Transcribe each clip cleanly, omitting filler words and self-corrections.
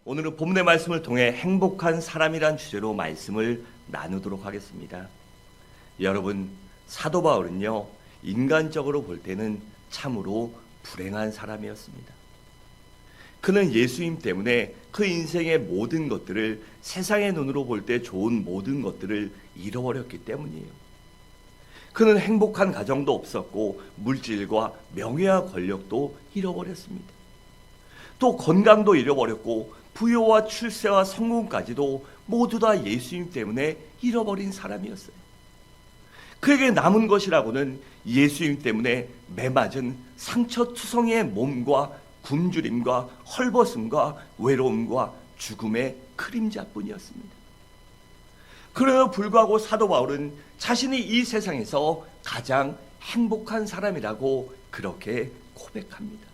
오늘은 본문의 말씀을 통해 행복한 사람이란 주제로 말씀을 나누도록 하겠습니다. 여러분, 사도 바울은요, 인간적으로 볼 때는 참으로 불행한 사람이었습니다. 그는 예수님 때문에 그 인생의 모든 것들을, 세상의 눈으로 볼 때 좋은 모든 것들을 잃어버렸기 때문이에요. 그는 행복한 가정도 없었고 물질과 명예와 권력도 잃어버렸습니다. 또 건강도 잃어버렸고 부여와 출세와 성공까지도 모두 다 예수님 때문에 잃어버린 사람이었어요. 그에게 남은 것이라고는 예수님 때문에 매맞은 상처투성이의 몸과 굶주림과 헐벗음과 외로움과 죽음의 그림자뿐이었습니다. 그럼에도 불구하고 사도 바울은 자신이 이 세상에서 가장 행복한 사람이라고 그렇게 고백합니다.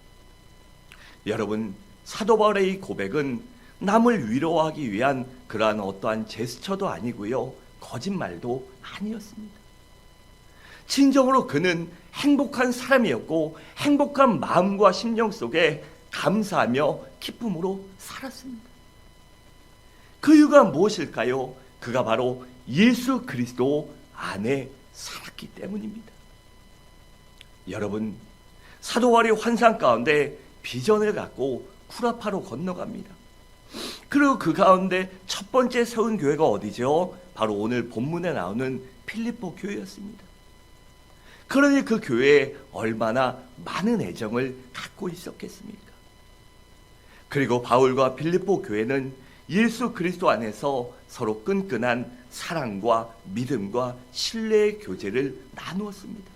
여러분, 사도 바울의 이 고백은 남을 위로하기 위한 그러한 어떠한 제스처도 아니고요, 거짓말도 아니었습니다. 진정으로 그는 행복한 사람이었고 행복한 마음과 심령 속에 감사하며 기쁨으로 살았습니다. 그 이유가 무엇일까요? 그가 바로 예수 그리스도 안에 살았기 때문입니다. 여러분, 사도 바울이 환상 가운데 비전을 갖고 쿠라파로 건너갑니다. 그리고 그 가운데 첫 번째 세운 교회가 어디죠? 바로 오늘 본문에 나오는 필립보 교회였습니다. 그러니 그 교회에 얼마나 많은 애정을 갖고 있었겠습니까? 그리고 바울과 필립보 교회는 예수 그리스도 안에서 서로 끈끈한 사랑과 믿음과 신뢰의 교제를 나누었습니다.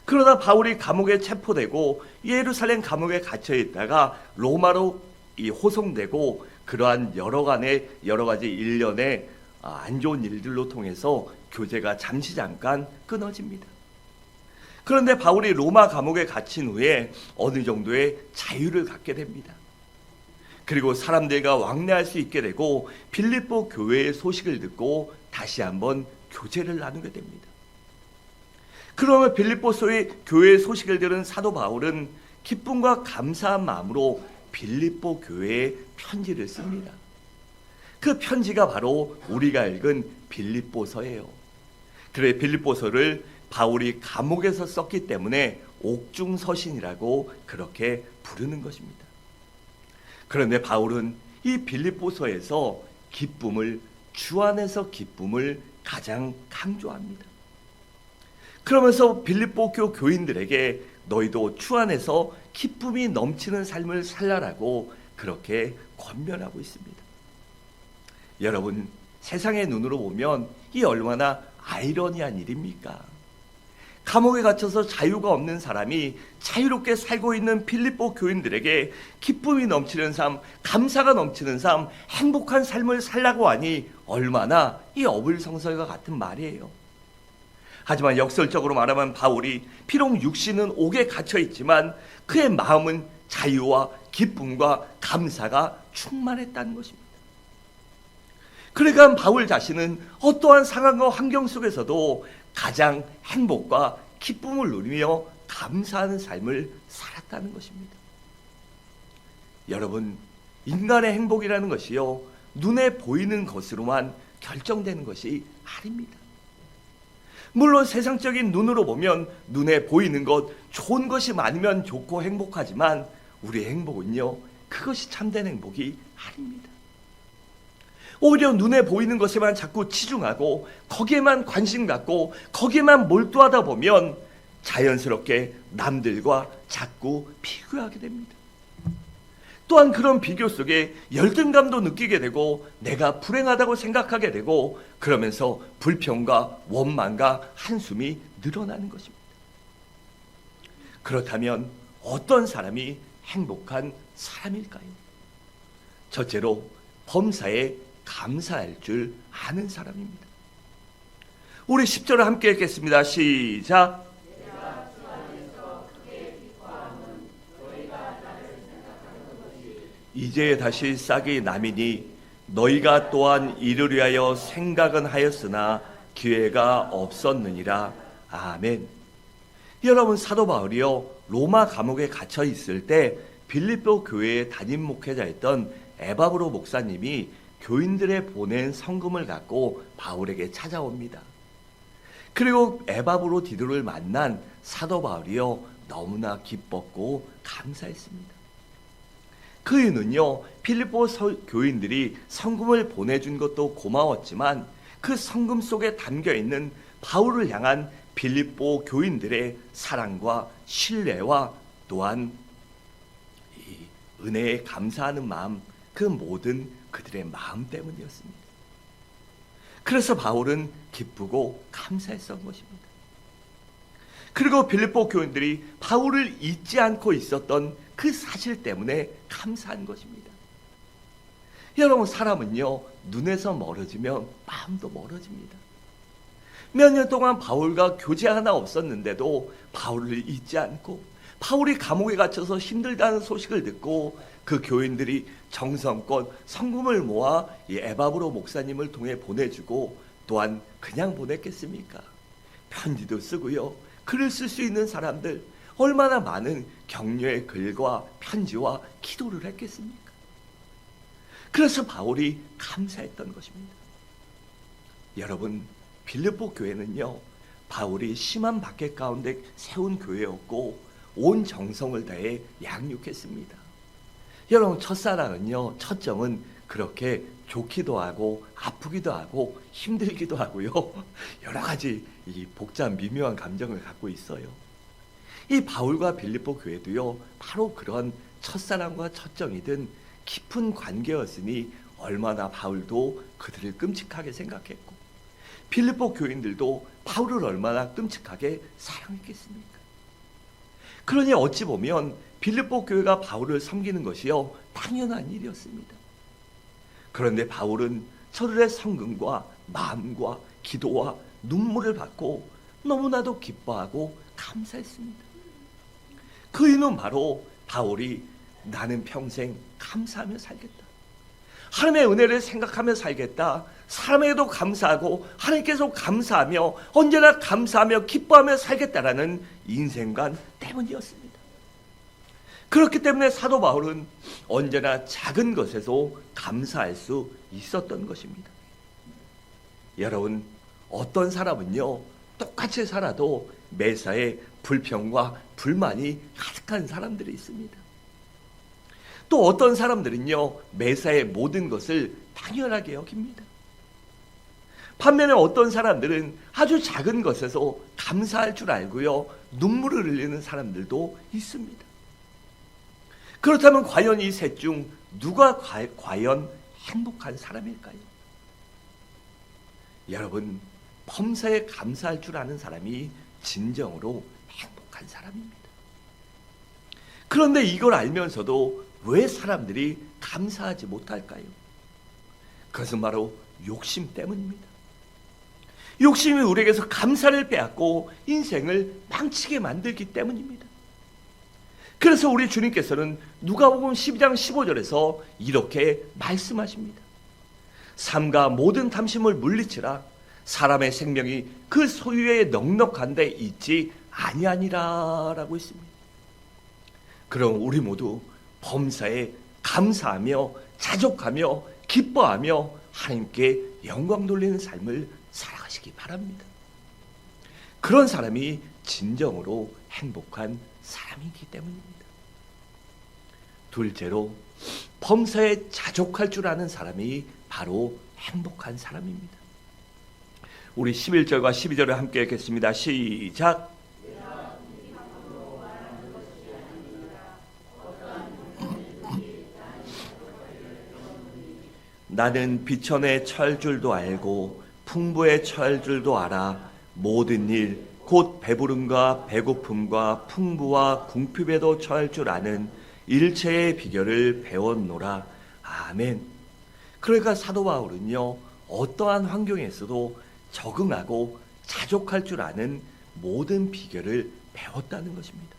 그러다 바울이 감옥에 체포되고 예루살렘 감옥에 갇혀 있다가 로마로 호송되고 그러한 여러 가지 일련의 안 좋은 일들로 통해서 교제가 잠깐 끊어집니다. 그런데 바울이 로마 감옥에 갇힌 후에 어느 정도의 자유를 갖게 됩니다. 그리고 사람들과 왕래할 수 있게 되고 빌립보 교회의 소식을 듣고 다시 한번 교제를 나누게 됩니다. 그러면 빌립보서의 교회의 소식을 들은 사도 바울은 기쁨과 감사한 마음으로 빌립보 교회에 편지를 씁니다. 그 편지가 바로 우리가 읽은 빌립보서예요. 그래, 빌립보서를 바울이 감옥에서 썼기 때문에 옥중서신이라고 그렇게 부르는 것입니다. 그런데 바울은 이 빌립보서에서 주 안에서 기쁨을 가장 강조합니다. 그러면서 빌립보 교인들에게 너희도 주 안에서 기쁨이 넘치는 삶을 살라라고 그렇게 권면하고 있습니다. 여러분, 세상의 눈으로 보면 이 얼마나 아이러니한 일입니까? 감옥에 갇혀서 자유가 없는 사람이 자유롭게 살고 있는 필립보 교인들에게 기쁨이 넘치는 삶, 감사가 넘치는 삶, 행복한 삶을 살라고 하니 얼마나 이 어불성설과 같은 말이에요. 하지만 역설적으로 말하면 바울이 비록 육신은 옥에 갇혀 있지만 그의 마음은 자유와 기쁨과 감사가 충만했다는 것입니다. 그러니까 바울 자신은 어떠한 상황과 환경 속에서도 가장 행복과 기쁨을 누리며 감사하는 삶을 살았다는 것입니다. 여러분, 인간의 행복이라는 것이요, 눈에 보이는 것으로만 결정되는 것이 아닙니다. 물론 세상적인 눈으로 보면 눈에 보이는 것, 좋은 것이 많으면 좋고 행복하지만 우리의 행복은요, 그것이 참된 행복이 아닙니다. 오히려 눈에 보이는 것에만 자꾸 치중하고 거기에만 관심 갖고 거기에만 몰두하다 보면 자연스럽게 남들과 자꾸 비교하게 됩니다. 또한 그런 비교 속에 열등감도 느끼게 되고 내가 불행하다고 생각하게 되고 그러면서 불평과 원망과 한숨이 늘어나는 것입니다. 그렇다면 어떤 사람이 행복한 사람일까요? 첫째로 범사에 감사할 줄 아는 사람입니다. 우리 10절을 함께 읽겠습니다. 시작. 이제 다시 싹이 나미니 너희가 또한 이르려 하여 생각은 하였으나 기회가 없었느니라. 아멘. 여러분, 사도 바울이요, 로마 감옥에 갇혀 있을 때 빌립보 교회의 담임 목회자였던 에바브로 목사님이 교인들의 보낸 성금을 갖고 바울에게 찾아옵니다. 그리고 에바브로 디도를 만난 사도 바울이요 너무나 기뻤고 감사했습니다. 그 이유는요, 빌립보 교인들이 성금을 보내준 것도 고마웠지만 그 성금 속에 담겨있는 바울을 향한 빌립보 교인들의 사랑과 신뢰와 또한 이 은혜에 감사하는 마음, 그 모든 그들의 마음 때문이었습니다. 그래서 바울은 기쁘고 감사했던 것입니다. 그리고 빌립보 교인들이 바울을 잊지 않고 있었던 그 사실 때문에 감사한 것입니다. 여러분, 사람은요 눈에서 멀어지면 마음도 멀어집니다. 몇 년 동안 바울과 교제 하나 없었는데도 바울을 잊지 않고 바울이 감옥에 갇혀서 힘들다는 소식을 듣고 그 교인들이 정성껏 성금을 모아 이 에바브로 목사님을 통해 보내주고 또한 그냥 보냈겠습니까? 편지도 쓰고요. 글을 쓸 수 있는 사람들 얼마나 많은 격려의 글과 편지와 기도를 했겠습니까? 그래서 바울이 감사했던 것입니다. 여러분, 빌립보 교회는요 바울이 심한 박해 가운데 세운 교회였고 온 정성을 다해 양육했습니다. 여러분, 첫사랑은요 첫정은 그렇게 좋기도 하고 아프기도 하고 힘들기도 하고요 여러 가지 이 복잡 미묘한 감정을 갖고 있어요. 이 바울과 빌립보 교회도요 바로 그런 첫사랑과 첫정이든 깊은 관계였으니 얼마나 바울도 그들을 끔찍하게 생각했고 빌립보 교인들도 바울을 얼마나 끔찍하게 사랑했겠습니까? 그러니 어찌 보면 빌립보 교회가 바울을 섬기는 것이요 당연한 일이었습니다. 그런데 바울은 저들의 성금과 마음과 기도와 눈물을 받고 너무나도 기뻐하고 감사했습니다. 그 이유는 바로 바울이 나는 평생 감사하며 살겠다, 하나님의 은혜를 생각하며 살겠다, 사람에게도 감사하고 하나님께서 감사하며 언제나 감사하며 기뻐하며 살겠다라는 인생관 때문이었습니다. 그렇기 때문에 사도 바울은 언제나 작은 것에도 감사할 수 있었던 것입니다. 여러분, 어떤 사람은요 똑같이 살아도 매사에 불평과 불만이 가득한 사람들이 있습니다. 또 어떤 사람들은요 매사에 모든 것을 당연하게 여깁니다. 반면에 어떤 사람들은 아주 작은 것에서 감사할 줄 알고요 눈물을 흘리는 사람들도 있습니다. 그렇다면 과연 이 셋 중 누가 과연 행복한 사람일까요? 여러분, 범사에 감사할 줄 아는 사람이 진정으로 행복한 사람입니다. 그런데 이걸 알면서도 왜 사람들이 감사하지 못할까요? 그것은 바로 욕심 때문입니다. 욕심이 우리에게서 감사를 빼앗고 인생을 망치게 만들기 때문입니다. 그래서 우리 주님께서는 누가복음 12장 15절에서 이렇게 말씀하십니다. 삼가 모든 탐심을 물리치라. 사람의 생명이 그 소유에 넉넉한 데 있지 아니하니라 라고 했습니다. 그럼 우리 모두 범사에 감사하며 자족하며 기뻐하며 하나님께 영광 돌리는 삶을 살아가시기 바랍니다. 그런 사람이 진정으로 행복한 사람이기 때문입니다. 둘째로, 범사에 자족할 줄 아는 사람이 바로 행복한 사람입니다. 우리 11절과 12절을 함께 읽겠습니다. 시작. 나는 비천에 처할 줄도 알고 풍부에 처할 줄도 알아. 모든 일 곧 배부름과 배고픔과 풍부와 궁핍에도 처할 줄 아는 일체의 비결을 배웠노라. 아멘. 그러니까 사도 바울은요 어떠한 환경에서도 적응하고 자족할 줄 아는 모든 비결을 배웠다는 것입니다.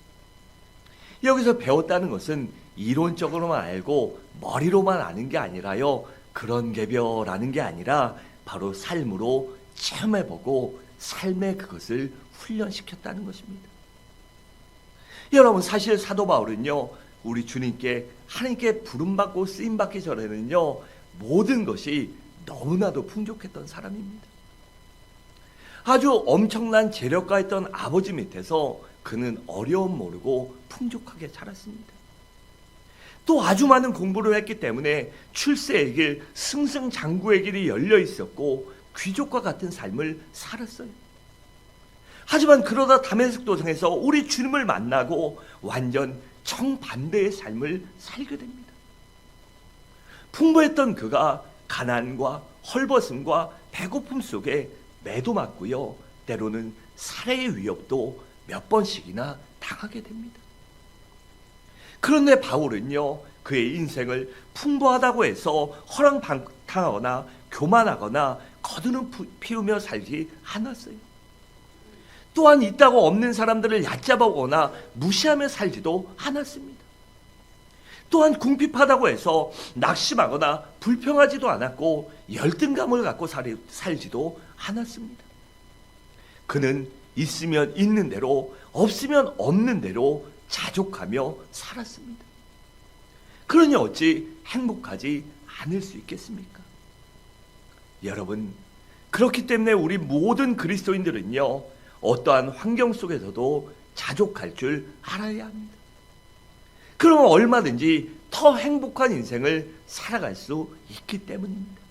여기서 배웠다는 것은 이론적으로만 알고 머리로만 아는 게 아니라요 그런 개별하는 게 아니라 바로 삶으로 체험해보고 삶에 그것을 훈련시켰다는 것입니다. 여러분, 사실 사도 바울은요 우리 주님께 하나님께 부름받고 쓰임받기 전에는요, 모든 것이 너무나도 풍족했던 사람입니다. 아주 엄청난 재력가 있던 아버지 밑에서 그는 어려움 모르고 풍족하게 자랐습니다. 또 아주 많은 공부를 했기 때문에 출세의 길, 승승장구의 길이 열려 있었고 귀족과 같은 삶을 살았어요. 하지만 그러다 다메섹 도상에서 우리 주님을 만나고 완전 정반대의 삶을 살게 됩니다. 풍부했던 그가 가난과 헐벗음과 배고픔 속에 매도 맞고요, 때로는 살해의 위협도 몇 번씩이나 당하게 됩니다. 그런데 바울은요, 그의 인생을 풍부하다고 해서 허랑방탕하거나 교만하거나 거두는 피우며 살지 않았어요. 또한 있다고 없는 사람들을 얕잡아오거나 무시하며 살지도 않았습니다. 또한 궁핍하다고 해서 낙심하거나 불평하지도 않았고 열등감을 갖고 살지도 않았습니다. 그는 있으면 있는 대로, 없으면 없는 대로 자족하며 살았습니다. 그러니 어찌 행복하지 않을 수 있겠습니까? 여러분, 그렇기 때문에 우리 모든 그리스도인들은요, 어떠한 환경 속에서도 자족할 줄 알아야 합니다. 그러면 얼마든지 더 행복한 인생을 살아갈 수 있기 때문입니다.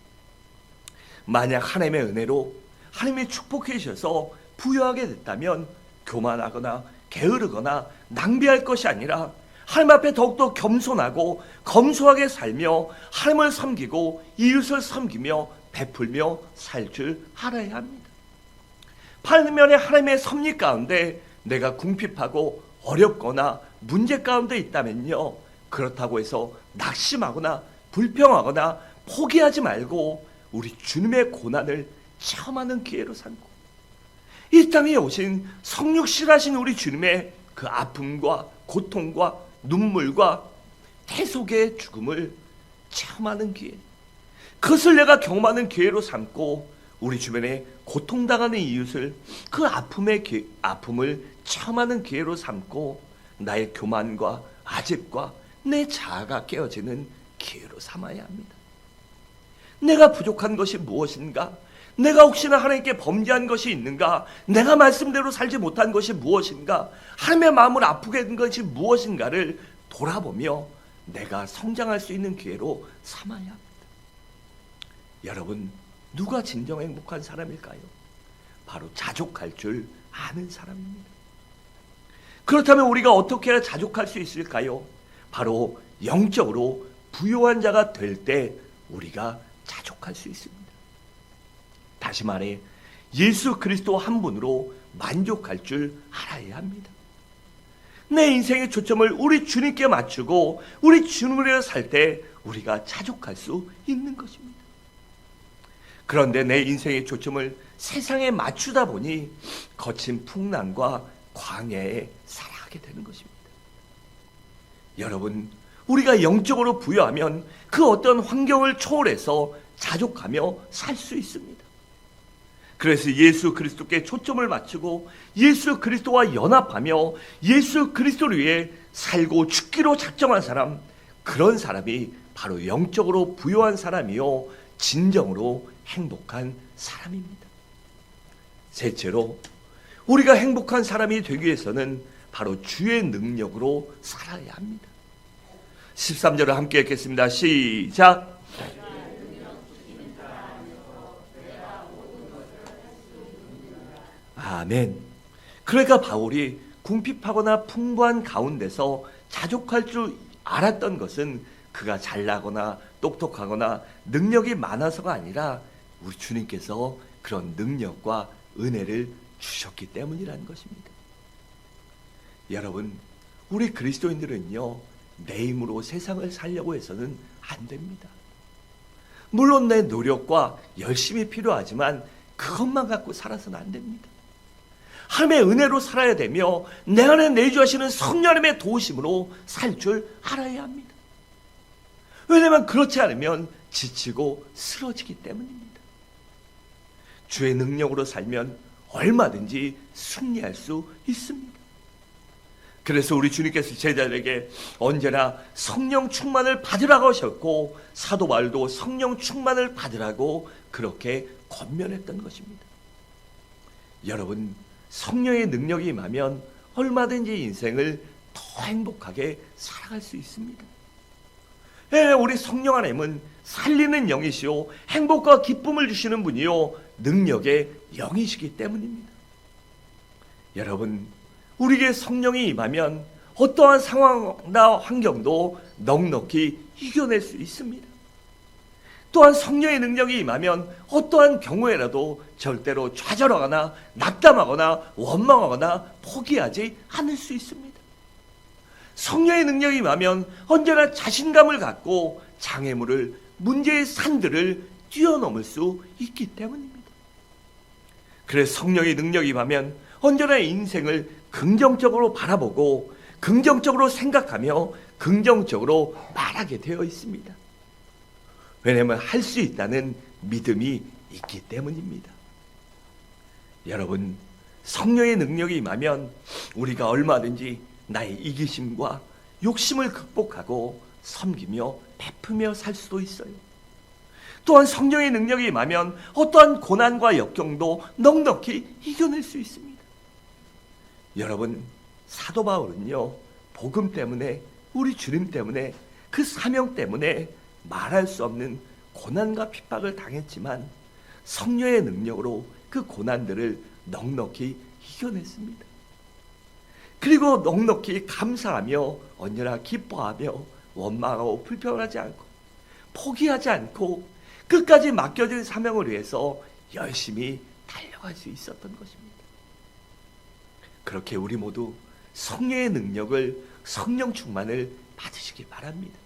만약 하나님의 은혜로 하나님이 축복해 주셔서 부유하게 됐다면 교만하거나 게으르거나 낭비할 것이 아니라 하나님 앞에 더욱더 겸손하고 검소하게 살며 하나님을 섬기고 이웃을 섬기며 베풀며 살 줄 알아야 합니다. 반면에 하나님의 섭리 가운데 내가 궁핍하고 어렵거나 문제 가운데 있다면요, 그렇다고 해서 낙심하거나 불평하거나 포기하지 말고 우리 주님의 고난을 체험하는 기회로 삼고 이 땅에 오신 성육실하신 우리 주님의 그 아픔과 고통과 눈물과 태속의 죽음을 체험하는 기회, 그것을 내가 경험하는 기회로 삼고 우리 주변에 고통당하는 이웃을 그 아픔을 체험하는 기회로 삼고 나의 교만과 아집과 내 자아가 깨어지는 기회로 삼아야 합니다. 내가 부족한 것이 무엇인가? 내가 혹시나 하나님께 범죄한 것이 있는가? 내가 말씀대로 살지 못한 것이 무엇인가? 하나님의 마음을 아프게 한 것이 무엇인가를 돌아보며 내가 성장할 수 있는 기회로 삼아야 합니다. 여러분, 누가 진정 행복한 사람일까요? 바로 자족할 줄 아는 사람입니다. 그렇다면 우리가 어떻게 해야 자족할 수 있을까요? 바로 영적으로 부유한 자가 될 때 우리가 자족할 수 있습니다. 다시 말해 예수 그리스도 한 분으로 만족할 줄 알아야 합니다. 내 인생의 초점을 우리 주님께 맞추고 우리 주님을 위해 살 때 우리가 자족할 수 있는 것입니다. 그런데 내 인생의 초점을 세상에 맞추다 보니 거친 풍랑과 광야에 살아가게 되는 것입니다. 여러분, 우리가 영적으로 부여하면 그 어떤 환경을 초월해서 자족하며 살 수 있습니다. 그래서 예수 그리스도께 초점을 맞추고 예수 그리스도와 연합하며 예수 그리스도를 위해 살고 죽기로 작정한 사람, 그런 사람이 바로 영적으로 부유한 사람이요 진정으로 행복한 사람입니다. 셋째로, 우리가 행복한 사람이 되기 위해서는 바로 주의 능력으로 살아야 합니다. 13절을 함께 읽겠습니다. 시작. 아멘. 그러니까 바울이 궁핍하거나 풍부한 가운데서 자족할 줄 알았던 것은 그가 잘나거나 똑똑하거나 능력이 많아서가 아니라 우리 주님께서 그런 능력과 은혜를 주셨기 때문이라는 것입니다. 여러분, 우리 그리스도인들은요, 내 힘으로 세상을 살려고 해서는 안 됩니다. 물론 내 노력과 열심이 필요하지만 그것만 갖고 살아서는 안 됩니다. 하나님의 은혜로 살아야 되며 내 안에 내주하시는 성령님의 도우심으로 살 줄 알아야 합니다. 왜냐하면 그렇지 않으면 지치고 쓰러지기 때문입니다. 주의 능력으로 살면 얼마든지 승리할 수 있습니다. 그래서 우리 주님께서 제자들에게 언제나 성령 충만을 받으라고 하셨고, 사도 바울도 성령 충만을 받으라고 그렇게 권면했던 것입니다. 여러분, 성령의 능력이 임하면 얼마든지 인생을 더 행복하게 살아갈 수 있습니다. 우리 성령 하나님은 살리는 영이시오, 행복과 기쁨을 주시는 분이요, 능력의 영이시기 때문입니다. 여러분, 우리에게 성령이 임하면 어떠한 상황이나 환경도 넉넉히 이겨낼 수 있습니다. 또한 성령의 능력이 임하면 어떠한 경우에라도 절대로 좌절하거나 낙담하거나 원망하거나 포기하지 않을 수 있습니다. 성령의 능력이 임하면 언제나 자신감을 갖고 장애물을, 문제의 산들을 뛰어넘을 수 있기 때문입니다. 그래서 성령의 능력이 임하면 언제나 인생을 긍정적으로 바라보고 긍정적으로 생각하며 긍정적으로 말하게 되어 있습니다. 왜냐하면 할 수 있다는 믿음이 있기 때문입니다. 여러분, 성령의 능력이 임하면 우리가 얼마든지 나의 이기심과 욕심을 극복하고 섬기며 베푸며 살 수도 있어요. 또한 성령의 능력이 임하면 어떠한 고난과 역경도 넉넉히 이겨낼 수 있습니다. 여러분, 사도 바울은요, 복음 때문에, 우리 주님 때문에, 그 사명 때문에 말할 수 없는 고난과 핍박을 당했지만 성령의 능력으로 그 고난들을 넉넉히 이겨냈습니다. 그리고 넉넉히 감사하며 언제나 기뻐하며 원망하고 불평하지 않고 포기하지 않고 끝까지 맡겨진 사명을 위해서 열심히 달려갈 수 있었던 것입니다. 그렇게 우리 모두 성령의 능력을, 성령 충만을 받으시기 바랍니다.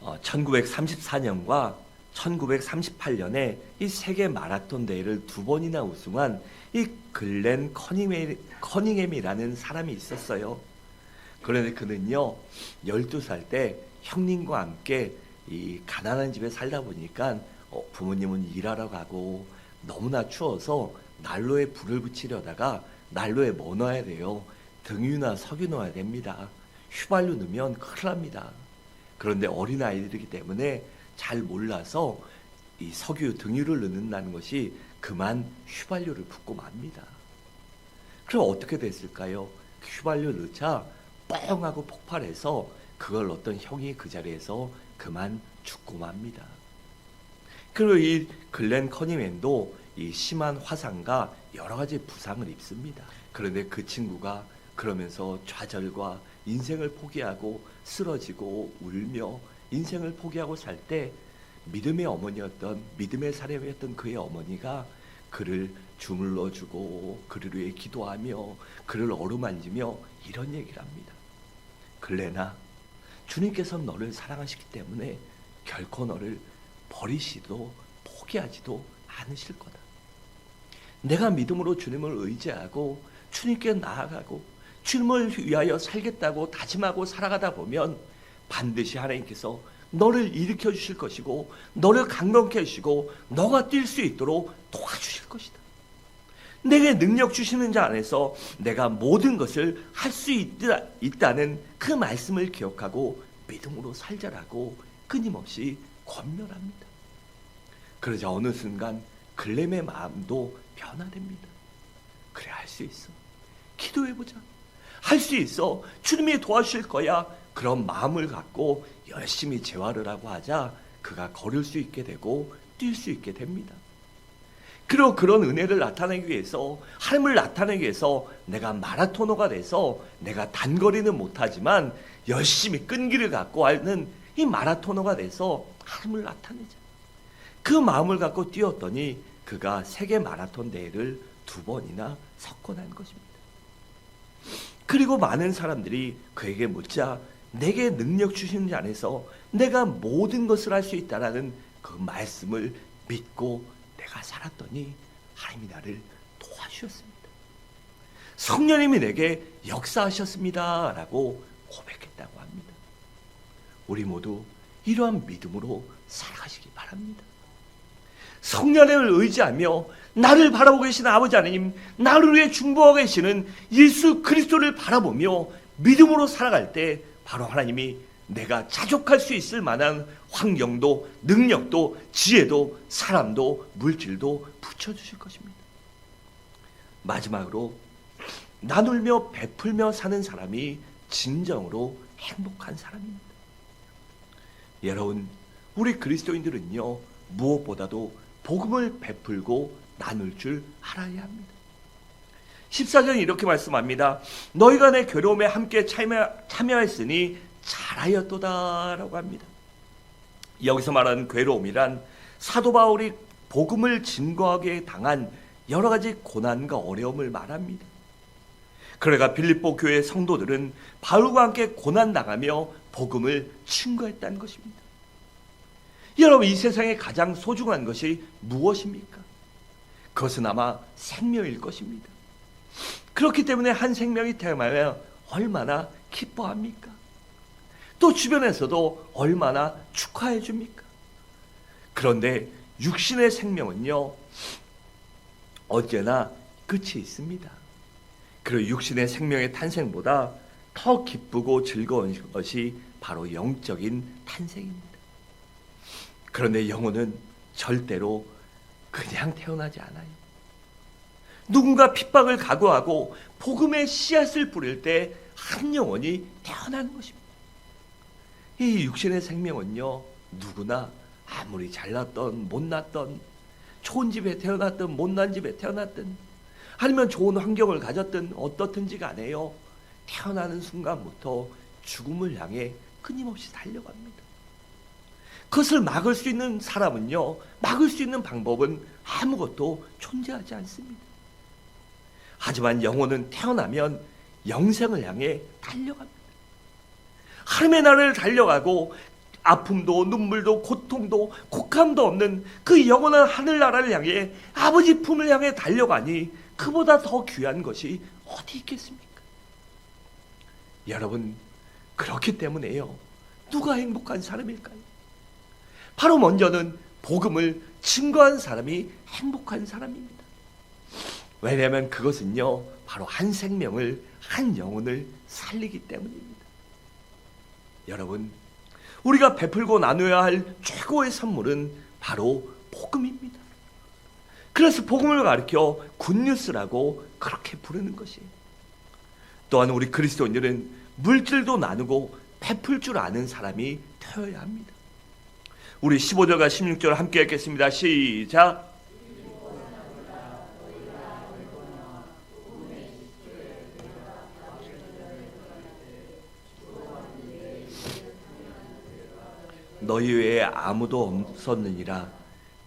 1934년과 1938년에 이 세계 마라톤 대회를 2번이나 우승한 이 글렌 커닝햄이라는 사람이 있었어요. 그런데 그는요, 12살 때 형님과 함께 이 가난한 집에 살다 보니까 부모님은 일하러 가고 너무나 추워서 난로에 불을 붙이려다가 난로에 뭐 넣어야 돼요? 등유나 석유 넣어야 됩니다. 휘발유 넣으면 큰일 납니다. 그런데 어린아이들이기 때문에 잘 몰라서 이 석유, 등유를 넣는다는 것이 그만 휘발유를 붓고 맙니다. 그럼 어떻게 됐을까요? 휘발유 넣자 뻥 하고 폭발해서 그걸 어떤 형이 그 자리에서 그만 죽고 맙니다. 그리고 이 글렌 커닝햄도 이 심한 화상과 여러 가지 부상을 입습니다. 그런데 그 친구가 그러면서 좌절과 인생을 포기하고 쓰러지고 울며 인생을 포기하고 살 때 믿음의 어머니였던, 믿음의 사람이었던 그의 어머니가 그를 주물러주고 그를 위해 기도하며 그를 어루만지며 이런 얘기를 합니다. 글렌아, 주님께서는 너를 사랑하시기 때문에 결코 너를 버리시도 포기하지도 않으실 거다. 내가 믿음으로 주님을 의지하고 주님께 나아가고 주님을 위하여 살겠다고 다짐하고 살아가다 보면 반드시 하나님께서 너를 일으켜 주실 것이고 너를 강건케 하시고 너가 뛸 수 있도록 도와주실 것이다. 내게 능력 주시는 자 안에서 내가 모든 것을 할 수 있다는 그 말씀을 기억하고 믿음으로 살자라고 끊임없이 권면합니다. 그러자 어느 순간 글렌의 마음도 변화됩니다. 그래, 할 수 있어. 기도해보자. 할 수 있어. 주님이 도와주실 거야. 그런 마음을 갖고 열심히 재활을 하고 하자 그가 걸을 수 있게 되고 뛸 수 있게 됩니다. 그리고 그런 은혜를 나타내기 위해서, 하나님을 나타내기 위해서 내가 마라토너가 돼서 내가 단거리는 못하지만 열심히 끈기를 갖고 하는 이 마라토너가 돼서 하나님을 나타내자. 그 마음을 갖고 뛰었더니 그가 세계 마라톤 대회를 2번이나 석권한 것입니다. 그리고 많은 사람들이 그에게 묻자 내게 능력 주시는 자 안에서 내가 모든 것을 할 수 있다라는 그 말씀을 믿고 내가 살았더니 하나님이 나를 도와주셨습니다. 성령님이 내게 역사하셨습니다 라고 고백했다고 합니다. 우리 모두 이러한 믿음으로 살아가시기 바랍니다. 성령을 의지하며 나를 바라보고 계신 아버지 하나님, 나를 위해 중보하고 계시는 예수 그리스도를 바라보며 믿음으로 살아갈 때 바로 하나님이 내가 자족할 수 있을 만한 환경도 능력도 지혜도 사람도 물질도 붙여주실 것입니다. 마지막으로 나누며 베풀며 사는 사람이 진정으로 행복한 사람입니다. 여러분, 우리 그리스도인들은요, 무엇보다도 복음을 베풀고 나눌 줄 알아야 합니다. 14절은 이렇게 말씀합니다. 너희가 내 괴로움에 함께 참여했으니 잘하였도다 라고 합니다. 여기서 말하는 괴로움이란 사도 바울이 복음을 증거하게 당한 여러 가지 고난과 어려움을 말합니다. 그러니까 빌립보 교회 성도들은 바울과 함께 고난당하며 복음을 증거했다는 것입니다. 여러분, 이 세상에 가장 소중한 것이 무엇입니까? 그것은 아마 생명일 것입니다. 그렇기 때문에 한 생명이 태어나면 얼마나 기뻐합니까? 또 주변에서도 얼마나 축하해 줍니까? 그런데 육신의 생명은요, 언제나 끝이 있습니다. 그리고 육신의 생명의 탄생보다 더 기쁘고 즐거운 것이 바로 영적인 탄생입니다. 그런데 영혼은 절대로 그냥 태어나지 않아요. 누군가 핍박을 각오하고 복음의 씨앗을 뿌릴 때 한 영혼이 태어나는 것입니다. 이 육신의 생명은요, 누구나 아무리 잘났던 못났던 좋은 집에 태어났든 못난 집에 태어났든 아니면 좋은 환경을 가졌든 어떻든지 간에요, 태어나는 순간부터 죽음을 향해 끊임없이 달려갑니다. 그것을 막을 수 있는 사람은요, 막을 수 있는 방법은 아무것도 존재하지 않습니다. 하지만 영혼은 태어나면 영생을 향해 달려갑니다. 하나님의 나라를 달려가고 아픔도 눈물도 고통도 곡함도 없는 그 영원한 하늘나라를 향해 아버지 품을 향해 달려가니 그보다 더 귀한 것이 어디 있겠습니까? 여러분, 그렇기 때문에요, 누가 행복한 사람일까요? 바로 먼저는 복음을 증거한 사람이 행복한 사람입니다. 왜냐하면 그것은요, 바로 한 생명을, 한 영혼을 살리기 때문입니다. 여러분, 우리가 베풀고 나눠야 할 최고의 선물은 바로 복음입니다. 그래서 복음을 가르쳐 굿뉴스라고 그렇게 부르는 것이에요. 또한 우리 그리스도인들은 물질도 나누고 베풀 줄 아는 사람이 되어야 합니다. 우리 15절과 16절 함께 읽겠습니다. 시작. 너희 외에 아무도 없었느니라.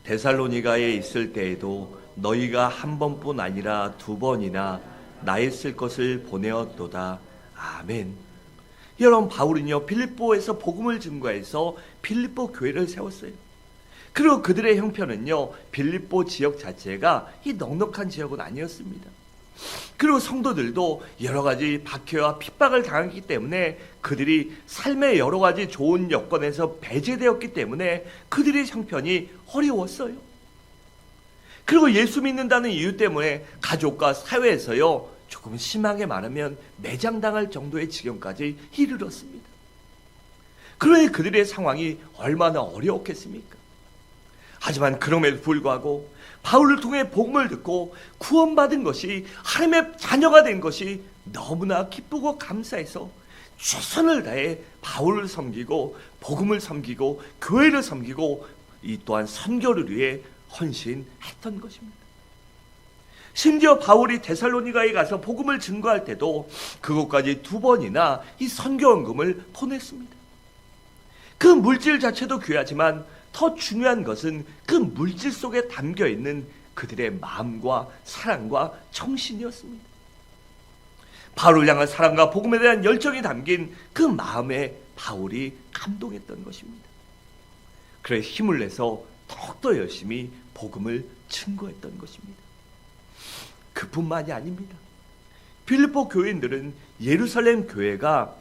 데살로니가에 있을 때에도 너희가 한 번뿐 아니라 두 번이나 나의 쓸 것을 보내었도다. 아멘. 여러분, 바울은요, 빌립보에서 복음을 증거해서 빌립보 교회를 세웠어요. 그리고 그들의 형편은요, 빌립보 지역 자체가 이 넉넉한 지역은 아니었습니다. 그리고 성도들도 여러 가지 박해와 핍박을 당했기 때문에 그들이 삶의 여러 가지 좋은 여건에서 배제되었기 때문에 그들의 형편이 어려웠어요. 그리고 예수 믿는다는 이유 때문에 가족과 사회에서요, 조금 심하게 말하면 매장당할 정도의 지경까지 이르렀습니다. 그러니 그들의 상황이 얼마나 어려웠겠습니까? 하지만 그럼에도 불구하고 바울을 통해 복음을 듣고 구원받은 것이, 하나님의 자녀가 된 것이 너무나 기쁘고 감사해서 최선을 다해 바울을 섬기고 복음을 섬기고 교회를 섬기고 이 또한 선교를 위해 헌신했던 것입니다. 심지어 바울이 데살로니가에 가서 복음을 증거할 때도 그곳까지 두 번이나 이 선교원금을 보냈습니다. 그 물질 자체도 귀하지만 더 중요한 것은 그 물질 속에 담겨있는 그들의 마음과 사랑과 정신이었습니다. 바울을 향한 사랑과 복음에 대한 열정이 담긴 그 마음에 바울이 감동했던 것입니다. 그래서 힘을 내서 더욱더 열심히 복음을 증거했던 것입니다. 그뿐만이 아닙니다. 빌립보 교인들은 예루살렘 교회가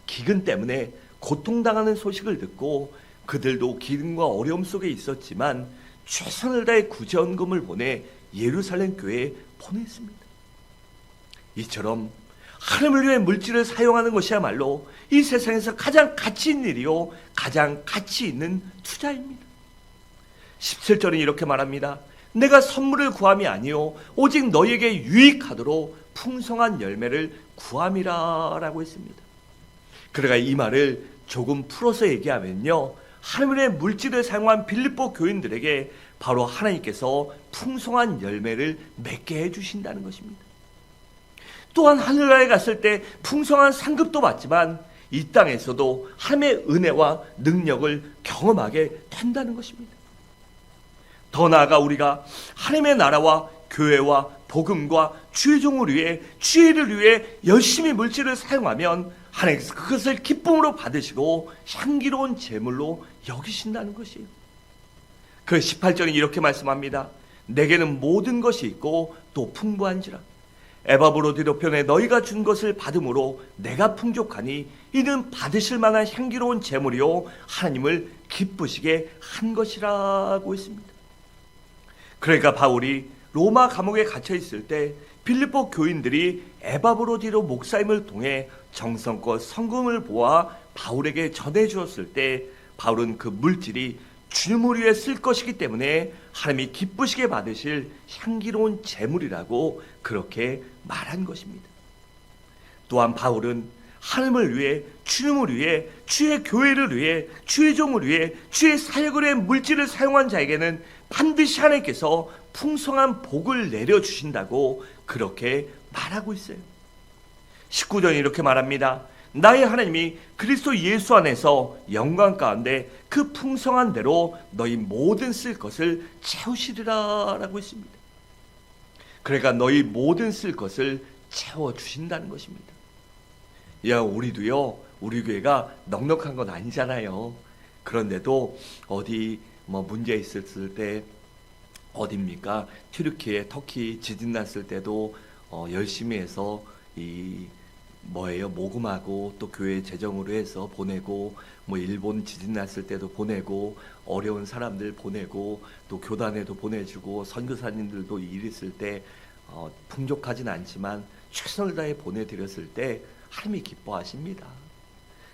기근 때문에 고통당하는 소식을 듣고 그들도 기근과 어려움 속에 있었지만 최선을 다해 구제원금을 보내 예루살렘 교회에 보냈습니다. 이처럼 하나님을 위해 물질을 사용하는 것이야말로 이 세상에서 가장 가치 있는 일이요 가장 가치 있는 투자입니다. 17절은 이렇게 말합니다. 내가 선물을 구함이 아니요 오직 너희에게 유익하도록 풍성한 열매를 구함이라 라고 했습니다. 그러가 이 말을 조금 풀어서 얘기하면요, 하나님의 물질을 사용한 빌립보 교인들에게 바로 하나님께서 풍성한 열매를 맺게 해주신다는 것입니다. 또한 하늘나라에 갔을 때 풍성한 상급도 받지만 이 땅에서도 하나님의 은혜와 능력을 경험하게 된다는 것입니다. 더 나아가 우리가 하나님의 나라와 교회와 복음과 주의 종을 위해 주의를 위해 열심히 물질을 사용하면 하나님께서 그것을 기쁨으로 받으시고 향기로운 제물로 여기신다는 것이에요. 그 18절은 이렇게 말씀합니다. 내게는 모든 것이 있고 또 풍부한지라. 에바브로디로편에 너희가 준 것을 받음으로 내가 풍족하니 이는 받으실 만한 향기로운 제물이요 하나님을 기쁘시게 한 것이라고 했습니다. 그러니까 바울이 로마 감옥에 갇혀 있을 때 빌립보 교인들이 에바브로디로 목사님을 통해 정성껏 성금을 보아 바울에게 전해 주었을 때 바울은 그 물질이 주님을 위해 쓸 것이기 때문에 하나님이 기쁘시게 받으실 향기로운 제물이라고 그렇게 말한 것입니다. 또한 바울은 하나님을 위해, 주님을 위해, 주의 교회를 위해, 주의 종을 위해, 주의 사역을 위해 물질을 사용한 자에게는 반드시 하나님께서 풍성한 복을 내려주신다고 그렇게 말하고 있어요. 19절이 이렇게 말합니다. 나의 하나님이 그리스도 예수 안에서 영광 가운데 그 풍성한 대로 너희 모든 쓸 것을 채우시리라 라고 했습니다. 그러니까 너희 모든 쓸 것을 채워주신다는 것입니다. 야, 우리도요, 우리 교회가 넉넉한 건 아니잖아요. 그런데도 어디 문제 있었을 때 어딥니까? 튀르키예, 터키 지진 났을 때도 열심히 해서 모금하고 또 교회 재정으로 해서 보내고, 일본 지진 났을 때도 보내고, 어려운 사람들 보내고, 또 교단에도 보내주고, 선교사님들도 일 있을 때 풍족하진 않지만 최선을 다해 보내드렸을 때 하나님이 기뻐하십니다.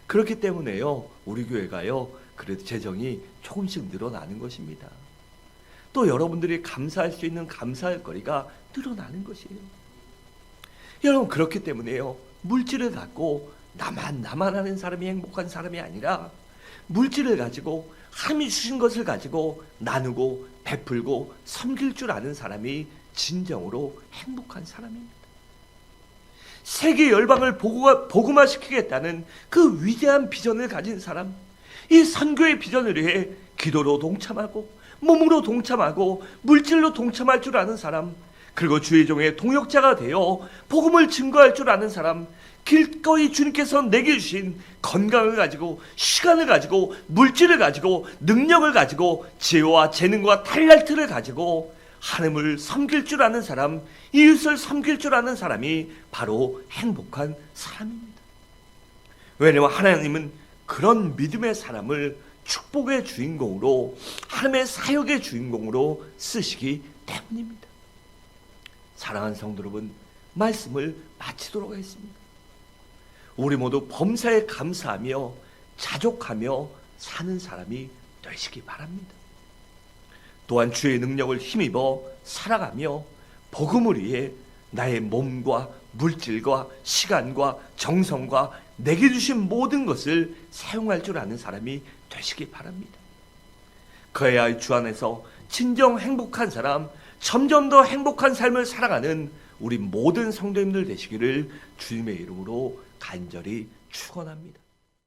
그렇기 때문에요, 우리 교회가요, 그래도 재정이 조금씩 늘어나는 것입니다. 또 여러분들이 감사할 수 있는 감사할 거리가 늘어나는 것이에요. 여러분, 그렇기 때문에요, 물질을 갖고 나만 하는 사람이 행복한 사람이 아니라 물질을 가지고 하나님이 주신 것을 가지고 나누고 베풀고 섬길 줄 아는 사람이 진정으로 행복한 사람입니다. 세계 열방을 복음화시키겠다는 그 위대한 비전을 가진 사람, 이 선교의 비전을 위해 기도로 동참하고 몸으로 동참하고 물질로 동참할 줄 아는 사람, 그리고 주의 종의 동역자가 되어 복음을 증거할 줄 아는 사람, 길거이 주님께서 내게 주신 건강을 가지고 시간을 가지고 물질을 가지고 능력을 가지고 지혜와 재능과 탤런트를 가지고 하나님을 섬길 줄 아는 사람, 이웃을 섬길 줄 아는 사람이 바로 행복한 사람입니다. 왜냐하면 하나님은 그런 믿음의 사람을 축복의 주인공으로, 하나님의 사역의 주인공으로 쓰시기 때문입니다. 사랑하는 성도 여러분, 말씀을 마치도록 하겠습니다. 우리 모두 범사에 감사하며 자족하며 사는 사람이 되시기 바랍니다. 또한 주의 능력을 힘입어 살아가며 복음을 위해 나의 몸과 물질과 시간과 정성과 내게 주신 모든 것을 사용할 줄 아는 사람이 되시기 바랍니다. 그래야 주 안에서 진정 행복한 사람, 점점 더 행복한 삶을 살아가는 우리 모든 성도님들 되시기를 주님의 이름으로 간절히 축원합니다.